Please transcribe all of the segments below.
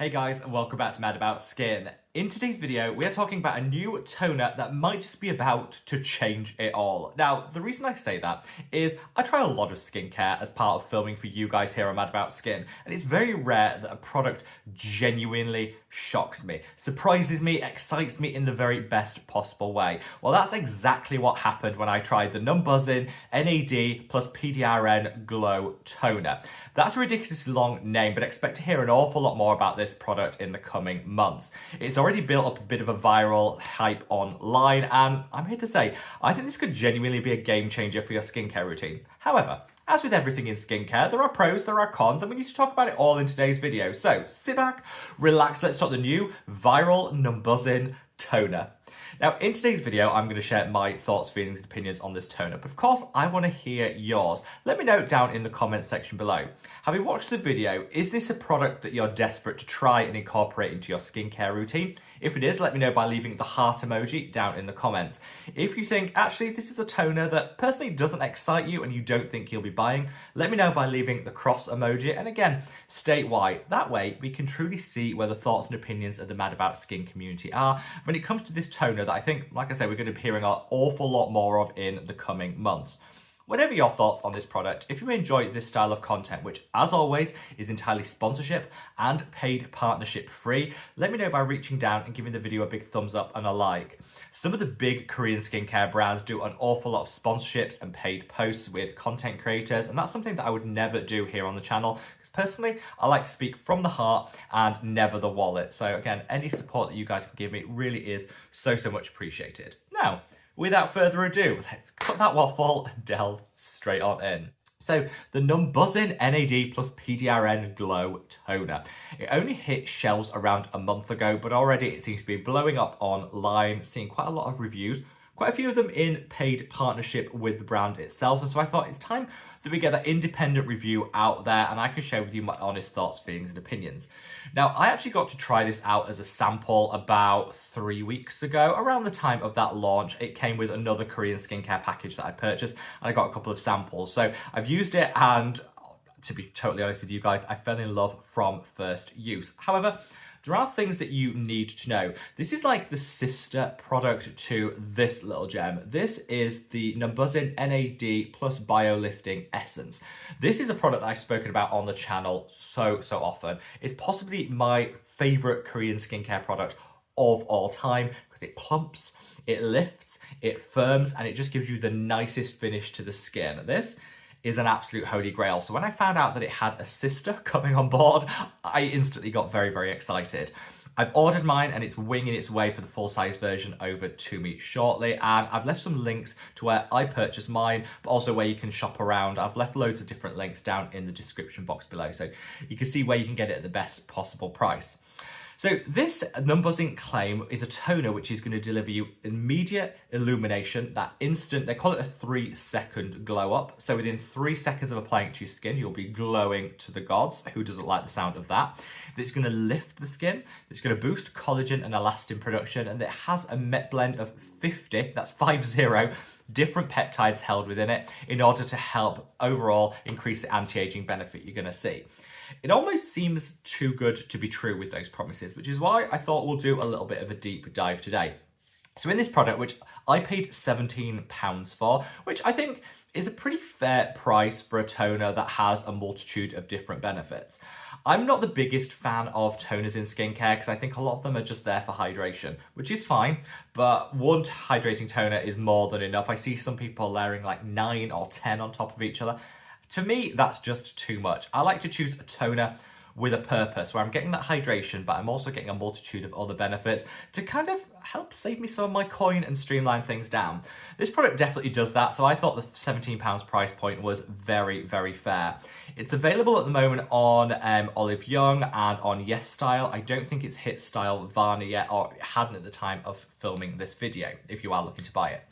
Hey guys, and welcome back to Mad About Skin. In today's video, we are talking about a new toner that might just be about to change it all. Now, the reason I say that is I try a lot of skincare as part of filming for you guys here on Mad About Skin, and it's very rare that a product genuinely shocks me, surprises me, excites me in the very best possible way. Well, that's exactly what happened when I tried the Numbuzin NAD plus PDRN Glow Toner. That's a ridiculously long name, but expect to hear an awful lot more about this product in the coming months. It's already built up a bit of a viral hype online, and I'm here to say, I think this could genuinely be a game changer for your skincare routine. However, as with everything in skincare, there are pros, there are cons, and we need to talk about it all in today's video. So sit back, relax, let's start the new viral Numbuzin toner. Now, in today's video, I'm going to share my thoughts, feelings, and opinions on this toner, but of course, I want to hear yours. Let me know down in the comments section below. Having watched the video, is this a product that you're desperate to try and incorporate into your skincare routine? If it is, let me know by leaving the heart emoji down in the comments. If you think, actually, this is a toner that personally doesn't excite you and you don't think you'll be buying, let me know by leaving the cross emoji, and again, state why. That way, we can truly see where the thoughts and opinions of the Mad About Skin community are when it comes to this toner that I think, like I said, we're going to be hearing an awful lot more of in the coming months. Whatever your thoughts on this product, if you enjoy this style of content, which as always is entirely sponsorship and paid partnership free, let me know by reaching down and giving the video a big thumbs up and a like. Some of the big Korean skincare brands do an awful lot of sponsorships and paid posts with content creators, and that's something that I would never do here on the channel. Personally, I like to speak from the heart and never the wallet. So again, any support that you guys can give me really is so much appreciated. Now, without further ado, let's cut that waffle and delve straight on in. So the Numbuzin NAD plus PDRN Glow Toner. It only hit shelves around a month ago, but already it seems to be blowing up online, seeing quite a lot of reviews, quite a few of them in paid partnership with the brand itself. And so I thought it's time that we get that independent review out there and I can share with you my honest thoughts, feelings and opinions. Now, I actually got to try this out as a sample about 3 weeks ago. Around the time of that launch, it came with another Korean skincare package that I purchased and I got a couple of samples. So I've used it and to be totally honest with you guys, I fell in love from first use. However, there are things that you need to know. This is like the sister product to this little gem. This is the Numbuzin NAD plus BioLifting Essence. This is a product that I've spoken about on the channel so often. It's possibly my favorite Korean skincare product of all time because it plumps, it lifts, it firms, and it just gives you the nicest finish to the skin. This is an absolute holy grail. So when I found out that it had a sister coming on board, I instantly got very excited. I've ordered mine and it's winging its way for the full-size version over to me shortly, and I've left some links to where I purchased mine, but also where you can shop around. I've left loads of different links down in the description box below, so you can see where you can get it at the best possible price. So this Numbuzin claim is a toner which is going to deliver you immediate illumination, that instant, they call it a 3-second glow up. So within 3 seconds of applying it to your skin, you'll be glowing to the gods. Who doesn't like the sound of that? It's going to lift the skin, it's going to boost collagen and elastin production, and it has a met blend of 50, that's 50, different peptides held within it in order to help overall increase the anti-aging benefit you're going to see. It almost seems too good to be true with those promises, which is why I thought we'll do a little bit of a deep dive today. So in this product, which I paid £17 for, which I think is a pretty fair price for a toner that has a multitude of different benefits. I'm not the biggest fan of toners in skincare because I think a lot of them are just there for hydration, which is fine, but one hydrating toner is more than enough. I see some people layering like 9 or 10 on top of each other. To me, that's just too much. I like to choose a toner with a purpose where I'm getting that hydration, but I'm also getting a multitude of other benefits to kind of help save me some of my coin and streamline things down. This product definitely does that, so I thought the £17 price point was very fair. It's available at the moment on Olive Young and on Yes Style. I don't think it's hit Style Varna yet, or it hadn't at the time of filming this video, if you are looking to buy it.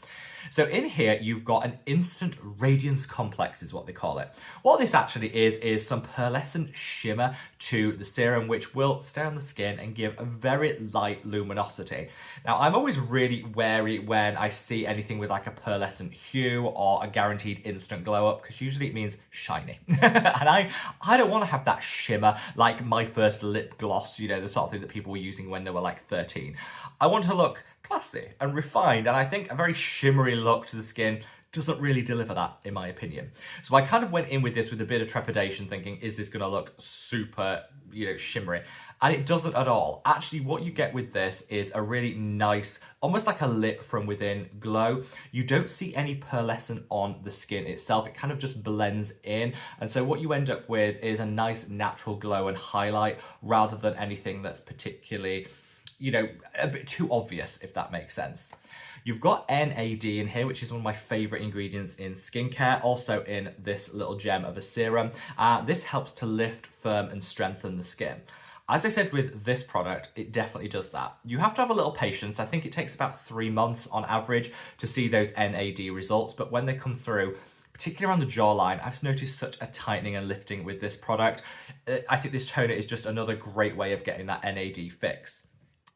So in here, you've got an instant radiance complex is what they call it. What this actually is some pearlescent shimmer to the serum, which will stay on the skin and give a very light luminosity. Now, I'm always really wary when I see anything with like a pearlescent hue or a guaranteed instant glow up, because usually it means shiny. And I don't want to have that shimmer like my first lip gloss, you know, the sort of thing that people were using when they were like 13. I want to look classy and refined, and I think a very shimmery look to the skin doesn't really deliver that, in my opinion. So I kind of went in with this with a bit of trepidation, thinking, is this going to look super, you know, shimmery? And it doesn't at all. Actually, what you get with this is a really nice, almost like a lit from within glow. You don't see any pearlescent on the skin itself. It kind of just blends in. And so what you end up with is a nice natural glow and highlight, rather than anything that's particularly, you know, a bit too obvious, if that makes sense. You've got NAD in here, which is one of my favorite ingredients in skincare, also in this little gem of a serum. This helps to lift, firm, and strengthen the skin. As I said with this product, it definitely does that. You have to have a little patience. I think it takes about 3 months on average to see those NAD results, but when they come through, particularly around the jawline, I've noticed such a tightening and lifting with this product. I think this toner is just another great way of getting that NAD fix.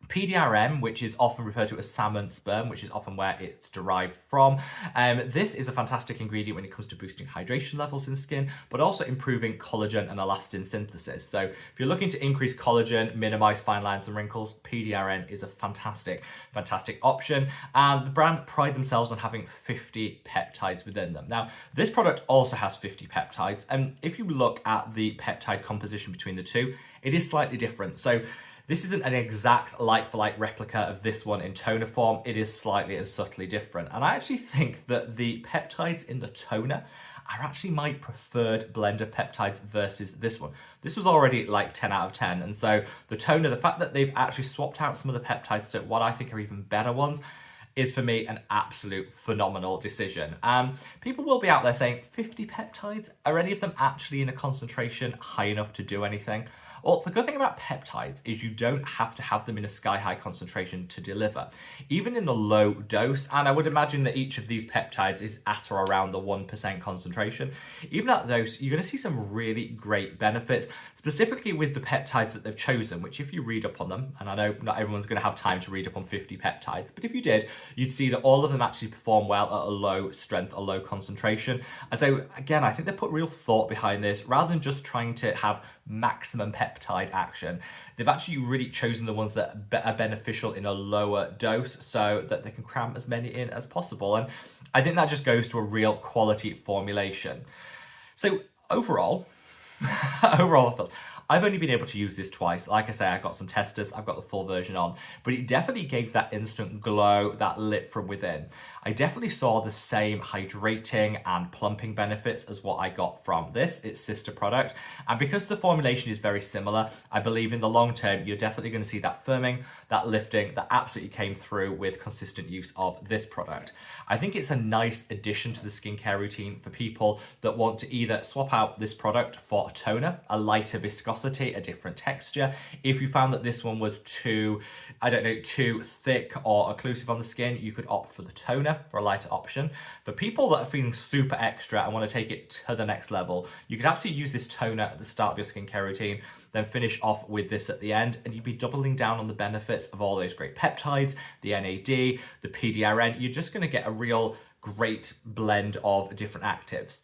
PDRN, which is often referred to as salmon sperm, which is often where it's derived from. This is a fantastic ingredient when it comes to boosting hydration levels in the skin, but also improving collagen and elastin synthesis. So if you're looking to increase collagen, minimize fine lines and wrinkles, PDRN is a fantastic option. And the brand pride themselves on having 50 peptides within them. Now, this product also has 50 peptides. And if you look at the peptide composition between the two, it is slightly different. So this isn't an exact like-for-like replica of this one in toner form. It is slightly and subtly different. And I actually think that the peptides in the toner are actually my preferred blend of peptides versus this one. This was already like 10 out of 10. And so the toner, the fact that they've actually swapped out some of the peptides to what I think are even better ones, is for me an absolute phenomenal decision. People will be out there saying, 50 peptides? Are any of them actually in a concentration high enough to do anything? Well, the good thing about peptides is you don't have to have them in a sky-high concentration to deliver. Even in a low dose, and I would imagine that each of these peptides is at or around the 1% concentration, even at dose, you're going to see some really great benefits, specifically with the peptides that they've chosen, which if you read up on them, and I know not everyone's going to have time to read up on 50 peptides, but if you did, you'd see that all of them actually perform well at a low strength, a low concentration. And so, again, I think they put real thought behind this, rather than just trying to have maximum peptide action. They've actually really chosen the ones that are beneficial in a lower dose so that they can cram as many in as possible. And I think that just goes to a real quality formulation. So overall thoughts. I've only been able to use this twice. Like I say, I got some testers, I've got the full version on, but it definitely gave that instant glow, that lit from within. I definitely saw the same hydrating and plumping benefits as what I got from its sister product. And because the formulation is very similar, I believe in the long term, you're definitely going to see that firming, that lifting, that absolutely came through with consistent use of this product. I think it's a nice addition to the skincare routine for people that want to either swap out this product for a toner, a lighter viscosity, a different texture. If you found that this one was too thick or occlusive on the skin, you could opt for the toner for a lighter option. For people that are feeling super extra and want to take it to the next level, you could absolutely use this toner at the start of your skincare routine, then finish off with this at the end, and you'd be doubling down on the benefits of all those great peptides, the NAD, the PDRN. You're just going to get a real great blend of different actives.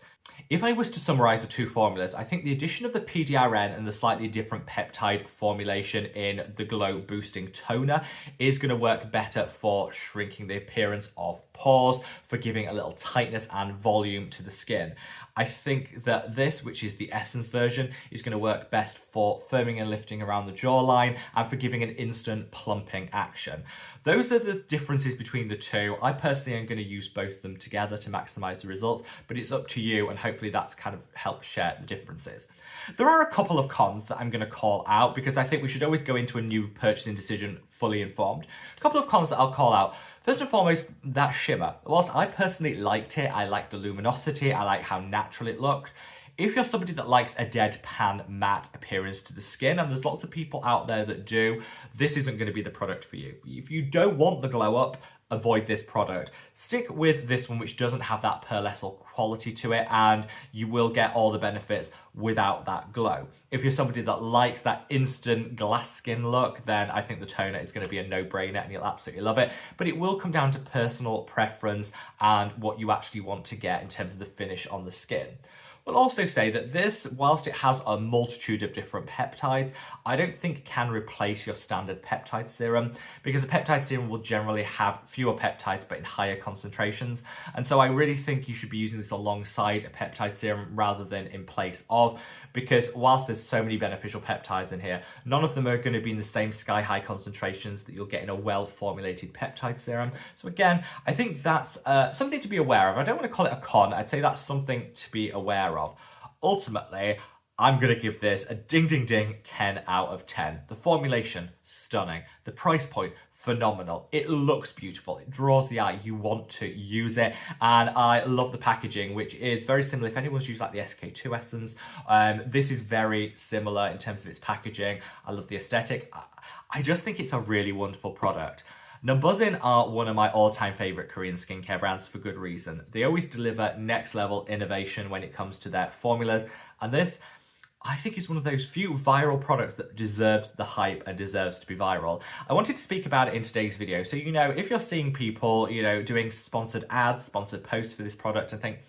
If I was to summarize the two formulas, I think the addition of the PDRN and the slightly different peptide formulation in the glow boosting toner is going to work better for shrinking the appearance of pores, for giving a little tightness and volume to the skin. I think that this, which is the Essence version, is going to work best for firming and lifting around the jawline and for giving an instant plumping action. Those are the differences between the two. I personally am going to use both of them together to maximize the results, but it's up to you, and hopefully that's kind of helped share the differences. There are a couple of cons that I'm going to call out because I think we should always go into a new purchasing decision fully informed. A couple of cons that I'll call out. First and foremost, that shimmer. Whilst I personally liked it, I liked the luminosity, I like how natural it looked, If you're somebody that likes a deadpan matte appearance to the skin, and there's lots of people out there that do, this isn't going to be the product for you. If you don't want the glow up, avoid this product. Stick with this one, which doesn't have that pearlescent quality to it, and you will get all the benefits without that glow. If you're somebody that likes that instant glass skin look, then I think the toner is going to be a no-brainer and you'll absolutely love it. But it will come down to personal preference and what you actually want to get in terms of the finish on the skin. We'll also say that this, whilst it has a multitude of different peptides, I don't think it can replace your standard peptide serum, because a peptide serum will generally have fewer peptides but in higher concentrations. And so I really think you should be using this alongside a peptide serum rather than in place of, because whilst there's so many beneficial peptides in here, none of them are going to be in the same sky-high concentrations that you'll get in a well-formulated peptide serum. So again, I think that's something to be aware of. I don't want to call it a con, I'd say that's something to be aware of. Ultimately, I'm going to give this a ding ding ding 10 out of 10. The formulation, stunning. The price point, phenomenal. It looks beautiful. It draws the eye. You want to use it. And I love the packaging, which is very similar. If anyone's used like the SK2 Essence, this is very similar in terms of its packaging. I love the aesthetic. I just think it's a really wonderful product. Numbuzin are one of my all-time favorite Korean skincare brands for good reason. They always deliver next level innovation when it comes to their formulas, and this, I think, is one of those few viral products that deserves the hype and deserves to be viral. I wanted to speak about it in today's video. So, you know, if you're seeing people, you know, doing sponsored ads, sponsored posts for this product and think,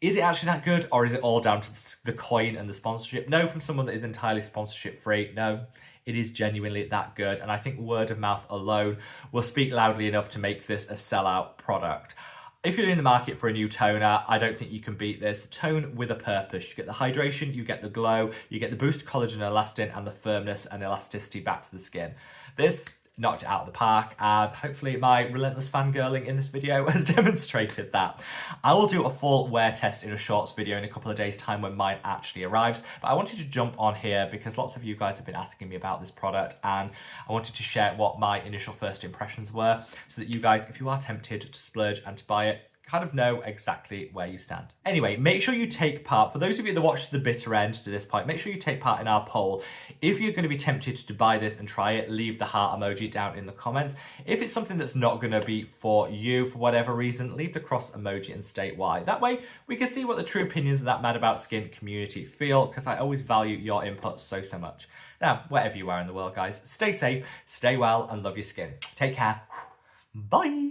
is it actually that good, or is it all down to the coin and the sponsorship? No, from someone that is entirely sponsorship free, no. It is genuinely that good, and I think word of mouth alone will speak loudly enough to make this a sellout product. If you're in the market for a new toner, I don't think you can beat this. Tone with a purpose. You get the hydration, you get the glow, you get the boost collagen elastin and the firmness and elasticity back to the skin. This knocked it out of the park, and hopefully my relentless fangirling in this video has demonstrated that. I will do a full wear test in a shorts video in a couple of days' time when mine actually arrives, but I wanted to jump on here because lots of you guys have been asking me about this product, and I wanted to share what my initial first impressions were, so that you guys, if you are tempted to splurge and to buy it, kind of know exactly where you stand. Anyway, make sure you take part. For those of you that watched to the bitter end to this point, make sure you take part in our poll. If you're going to be tempted to buy this and try it, leave the heart emoji down in the comments. If it's something that's not going to be for you for whatever reason, leave the cross emoji and state why. That way we can see what the true opinions of that Mad About Skin community feel, because I always value your input so much. Now, wherever you are in the world, guys, stay safe, stay well, and love your skin. Take care. Bye.